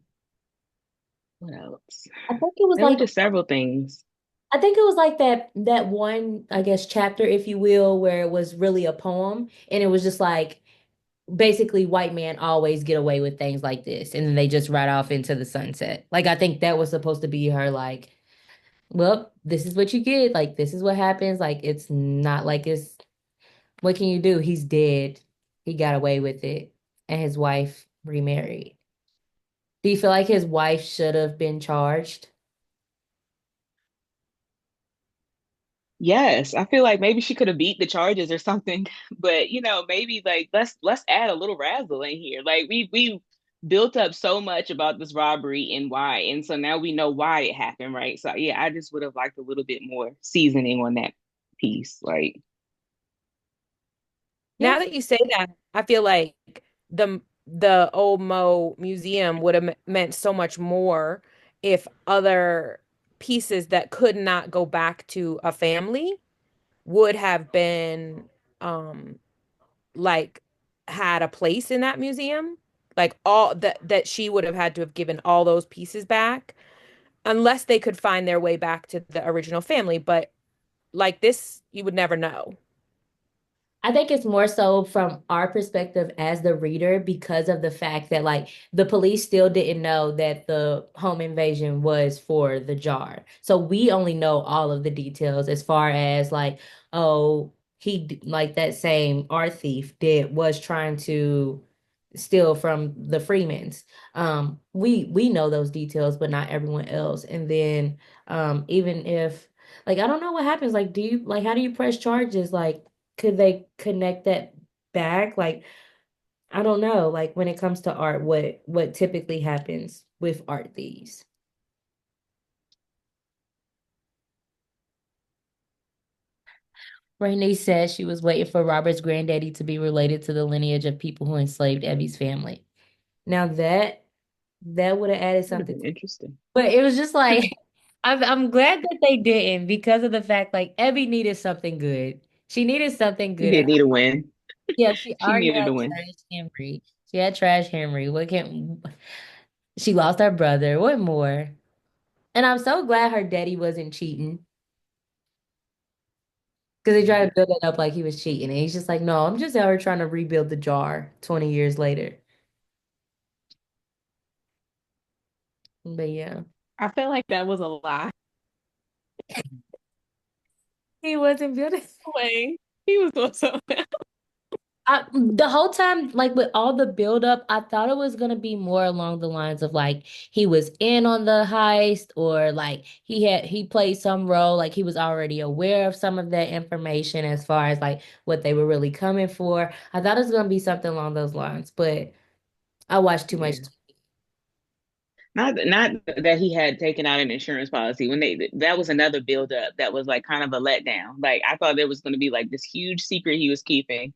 what else? I think it was There were like just several things. I think it was like that one, I guess, chapter, if you will, where it was really a poem and it was just like basically white men always get away with things like this and then they just ride off into the sunset. Like I think that was supposed to be her like, well, this is what you get, like this is what happens. Like it's not like it's what can you do? He's dead. He got away with it and his wife remarried. Do you feel like his wife should have been charged? Yes, I feel like maybe she could have beat the charges or something, but maybe like let's add a little razzle in here. Like we built up so much about this robbery and why, and so now we know why it happened, right? So yeah, I just would have liked a little bit more seasoning on that piece. Like, Yeah. Now that you say that, I feel like the old Mo Museum would have meant so much more if other pieces that could not go back to a family would have been like had a place in that museum. Like all that she would have had to have given all those pieces back unless they could find their way back to the original family. But like this, you would never know. I think it's more so from our perspective as the reader because of the fact that like the police still didn't know that the home invasion was for the jar. So we only know all of the details as far as like, oh, like that same art thief did was trying to steal from the Freemans. We know those details, but not everyone else. And then even if like I don't know what happens, like do you like how do you press charges? Like could they connect that back? Like, I don't know. Like when it comes to art, what typically happens with art thieves? Rainey says she was waiting for Robert's granddaddy to be related to the lineage of people who enslaved Ebby's family. Now that would have added Would have something, been interesting. but it was just like I'm glad that they didn't because of the fact like Ebby needed something good. She needed something She good. did need a win. Yeah, she She already needed had a win. Trash Henry. She had Trash Henry. What can she lost her brother? What more? And I'm so glad her daddy wasn't cheating because they tried Yeah. to build it up like he was cheating. And he's just like, no, I'm just out here trying to rebuild the jar 20 years later. But yeah, I felt like that was a lie. he wasn't building. Way he was doing something. The whole time, like with all the buildup, I thought it was gonna be more along the lines of like he was in on the heist or like he played some role, like he was already aware of some of that information as far as like what they were really coming for. I thought it was gonna be something along those lines, but I watched too much. Yeah. Not that he had taken out an insurance policy when they that was another buildup that was like kind of a letdown. Like I thought there was going to be like this huge secret he was keeping,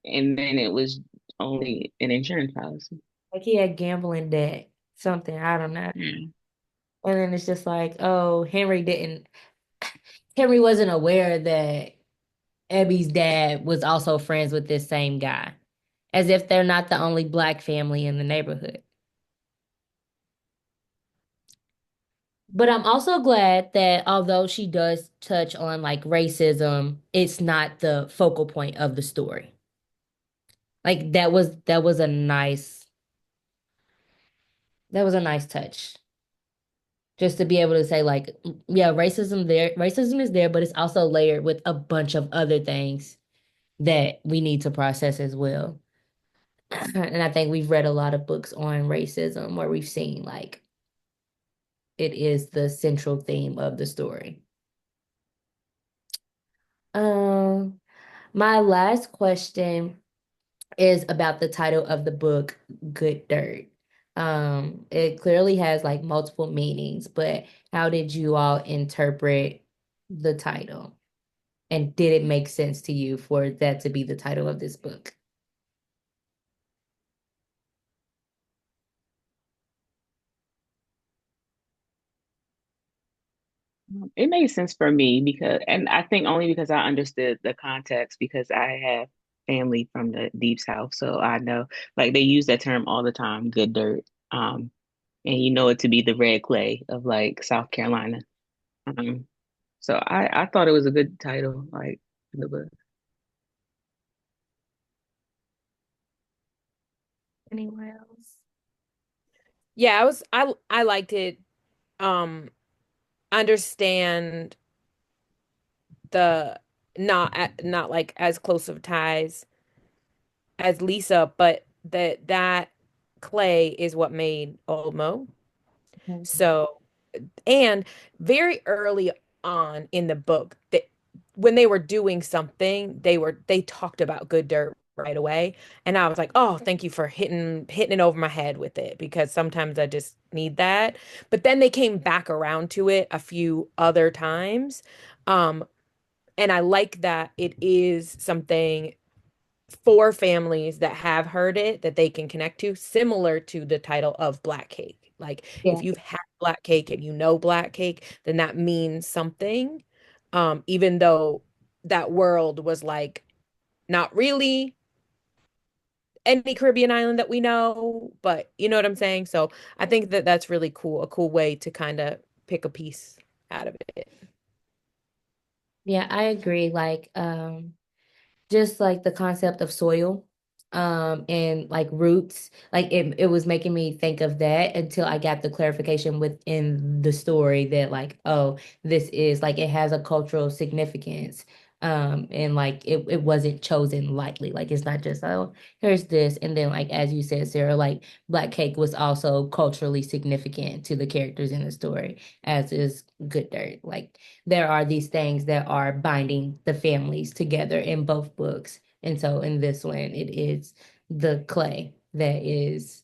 and then it was only an insurance policy. Like he had gambling debt, something, I don't know. Yeah. And then it's just like, oh, Henry wasn't aware that Abby's dad was also friends with this same guy, as if they're not the only black family in the neighborhood. But I'm also glad that although she does touch on like racism, it's not the focal point of the story. Like that was a nice touch. Just to be able to say like, yeah, racism is there, but it's also layered with a bunch of other things that we need to process as well. And I think we've read a lot of books on racism where we've seen like it is the central theme of the story. Um, my last question is about the title of the book, Good Dirt. It clearly has like multiple meanings, but how did you all interpret the title? And did it make sense to you for that to be the title of this book? It made sense for me because, and I think only because I understood the context because I have family from the Deep South, so I know like they use that term all the time, good dirt. And you know it to be the red clay of like South Carolina. Um, so I thought it was a good title, like the book. Anywhere else? Yeah, I liked it. Um, understand the not like as close of ties as Lisa, but that clay is what made Old Mo. Mhm. So, and very early on in the book, that when they were doing something, they talked about good dirt right away, and I was like, "Oh, thank you for hitting it over my head with it because sometimes I just need that." But then they came back around to it a few other times. Um, and I like that it is something for families that have heard it that they can connect to, similar to the title of Black Cake. Like if Yeah. you've had black cake and you know black cake, then that means something. Even though that world was like not really any Caribbean island that we know, but you know what I'm saying? So I think that that's really cool, a cool way to kind of pick a piece out of it. Yeah, I agree. Like, just like the concept of soil and like roots. Like it was making me think of that until I got the clarification within the story that like, oh, this is like it has a cultural significance. And like it wasn't chosen lightly. Like it's not just, oh, here's this. And then like as you said, Sarah, like Black Cake was also culturally significant to the characters in the story, as is Good Dirt. Like there are these things that are binding the families together in both books. And so in this one, it is the clay that is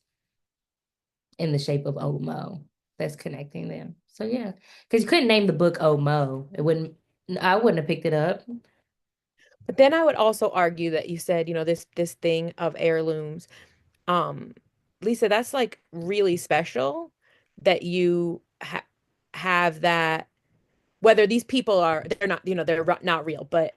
in the shape of Old Mo that's connecting them. So yeah, because you couldn't name the book Old Mo. It wouldn't, I wouldn't have picked it up. But then I would also argue that you said, this thing of heirlooms. Um, Lisa, that's like really special that you have that, whether these people are, they're not, not real, but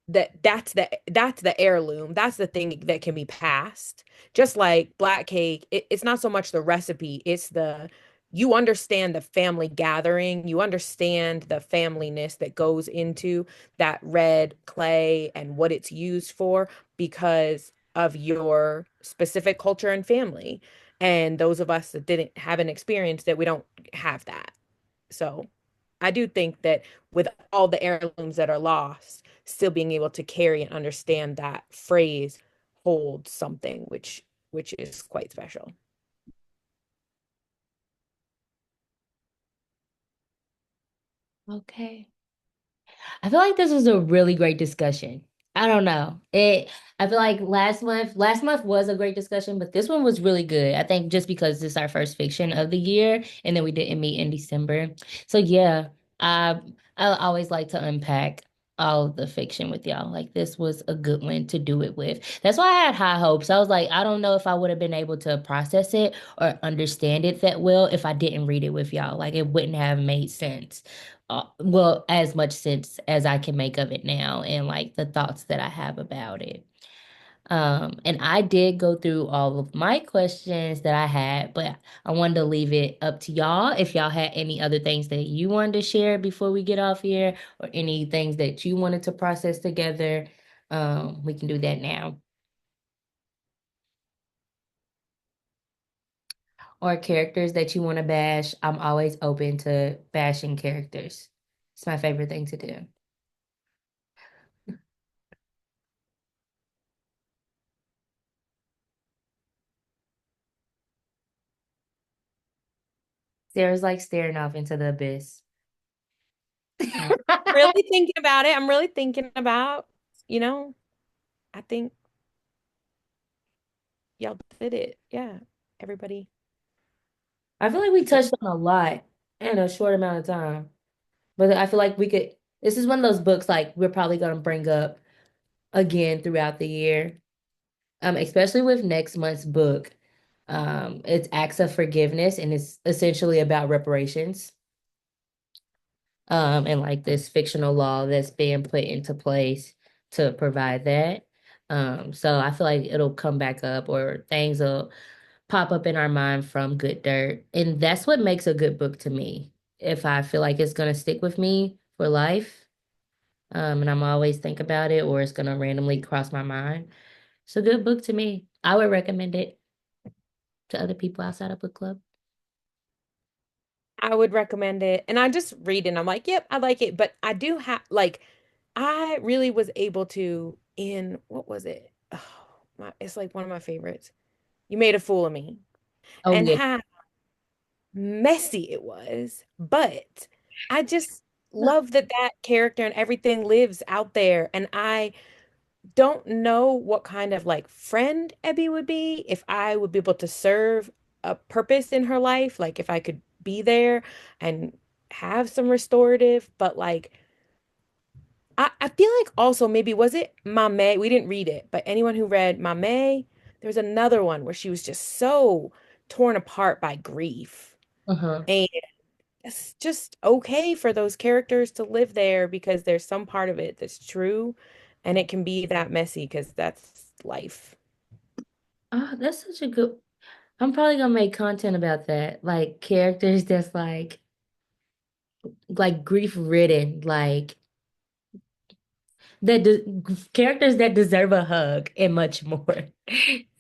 that's the heirloom. That's the thing that can be passed. Just like Black Cake, it's not so much the recipe, it's the you understand the family gathering, you understand the familyness that goes into that red clay and what it's used for because of your specific culture and family. And those of us that didn't have an experience that we don't have that. So I do think that with all the heirlooms that are lost, still being able to carry and understand that phrase holds something which is quite special. Okay. I feel like this was a really great discussion. I don't know. I feel like last month was a great discussion, but this one was really good. I think just because this is our first fiction of the year and then we didn't meet in December. So yeah, I I always like to unpack all of the fiction with y'all. Like this was a good one to do it with. That's why I had high hopes. I was like, I don't know if I would have been able to process it or understand it that well if I didn't read it with y'all. Like it wouldn't have made sense, well, as much sense as I can make of it now and like the thoughts that I have about it. And I did go through all of my questions that I had, but I wanted to leave it up to y'all if y'all had any other things that you wanted to share before we get off here or any things that you wanted to process together. We can do that now. Or characters that you want to bash. I'm always open to bashing characters. It's my favorite thing to do. Sarah's like staring off into the abyss. Really thinking about it. I'm really thinking about, you know, I think y'all did it. Yeah, everybody. I feel like we touched on a lot in a short amount of time. But I feel like we could, this is one of those books like we're probably going to bring up again throughout the year. Especially with next month's book. It's Acts of Forgiveness and it's essentially about reparations. And like this fictional law that's being put into place to provide that. So I feel like it'll come back up or things will pop up in our mind from Good Dirt. And that's what makes a good book to me. If I feel like it's gonna stick with me for life, and I'm always think about it or it's gonna randomly cross my mind. It's a good book to me. I would recommend it to other people outside of book club. I would recommend it. And I just read it and I'm like, yep, I like it. But I do have like I really was able to in what was it? Oh, it's like one of my favorites. You Made a Fool of Me. Oh And yeah. how messy it was, but I just love that that character and everything lives out there. And I don't know what kind of like friend Abby would be if I would be able to serve a purpose in her life, like if I could be there and have some restorative, but like I feel like also maybe was it Mame? We didn't read it, but anyone who read Mame, there was another one where she was just so torn apart by grief. Uh-huh. And it's just okay for those characters to live there because there's some part of it that's true and it can be that messy because that's life. Oh, that's such a good. I'm probably gonna make content about that. Like characters that's like grief ridden, like characters that deserve a hug and much more.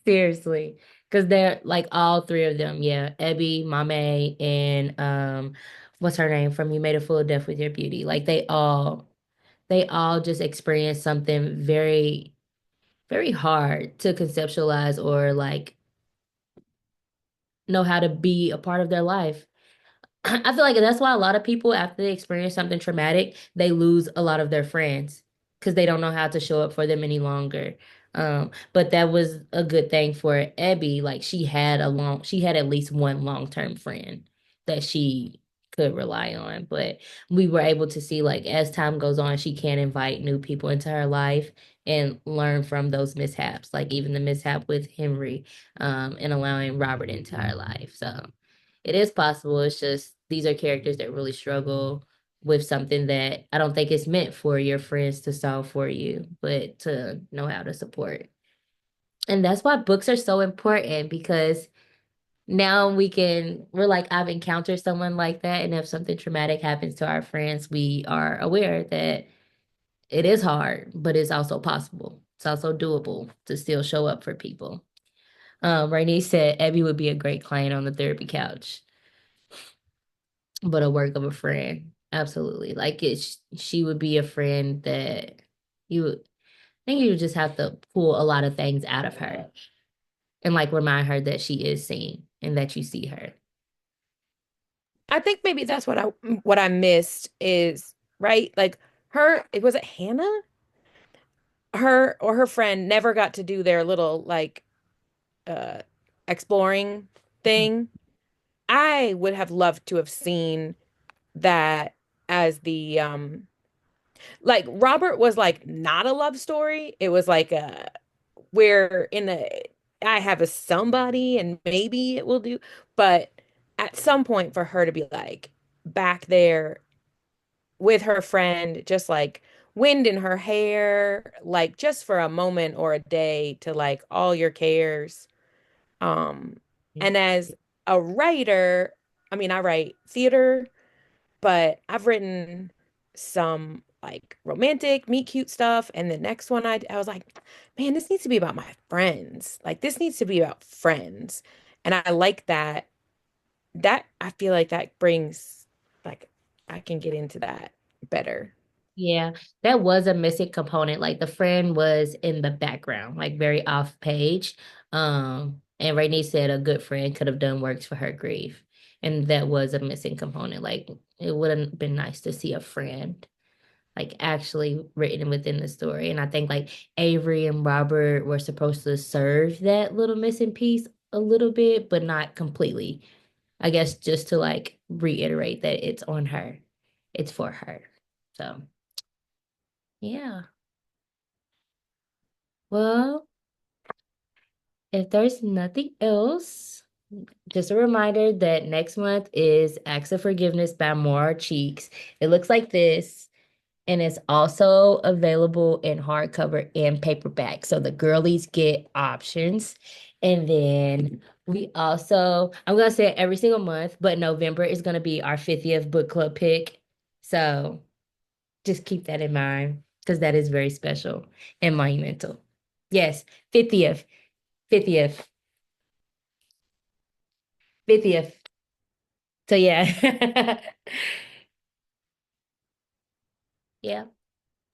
Seriously. Because they're like all three of them. Yeah. Abby, Mame, and what's her name from You Made a Fool of Death with Your Beauty. Like they all just experienced something very, very hard to conceptualize or like know how to be a part of their life. I feel like that's why a lot of people, after they experience something traumatic, they lose a lot of their friends because they don't know how to show up for them any longer. But that was a good thing for Abby. Like she had at least one long-term friend that she could rely on. But we were able to see, like, as time goes on, she can invite new people into her life and learn from those mishaps, like even the mishap with Henry, and allowing Robert into her life. So it is possible. It's just these are characters that really struggle with something that I don't think is meant for your friends to solve for you, but to know how to support. And that's why books are so important because now we're like, I've encountered someone like that. And if something traumatic happens to our friends, we are aware that it is hard, but it's also possible. It's also doable to still show up for people. Rainey said Abby would be a great client on the therapy couch. But a work of a friend. Absolutely. Like she would be a friend that you would I think you would just have to pull a lot of things out of her and like remind her that she is seen and that you see her. I think maybe that's what I missed is right. Like her, it was it Hannah? Her or her friend never got to do their little like uh exploring thing. I would have loved to have seen that as the like Robert was like not a love story. It was like a where in the I have a somebody and maybe it will do, but at some point for her to be like back there with her friend, just like wind in her hair, like just for a moment or a day to like all your cares. Um, and as a writer, I mean, I write theater, but I've written some like romantic, meet cute stuff. And the next one I was like, man, this needs to be about my friends. Like this needs to be about friends. And I like that. That I feel like that brings like I can get into that better. Yeah, that was a missing component. Like the friend was in the background, like very off page. And Rainey said a good friend could have done works for her grief. And that was a missing component. Like it would have been nice to see a friend like actually written within the story. And I think like Avery and Robert were supposed to serve that little missing piece a little bit, but not completely. I guess just to like reiterate that it's on her. It's for her. So yeah. Well, if there's nothing else, just a reminder that next month is Acts of Forgiveness by More Cheeks. It looks like this, and it's also available in hardcover and paperback. So the girlies get options. And then we also, I'm going to say it every single month, but November is going to be our 50th book club pick. So just keep that in mind because that is very special and monumental. Yes, 50th, 50th, 50th. So yeah. Yeah.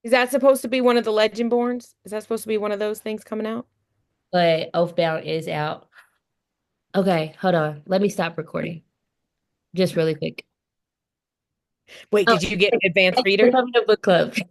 Is that supposed to be one of the Legendborns? Is that supposed to be one of those things coming out? But Oathbound is out. Okay, hold on. Let me stop recording just really quick. Wait, Oh, did you get advanced thank you for readers? coming to book club.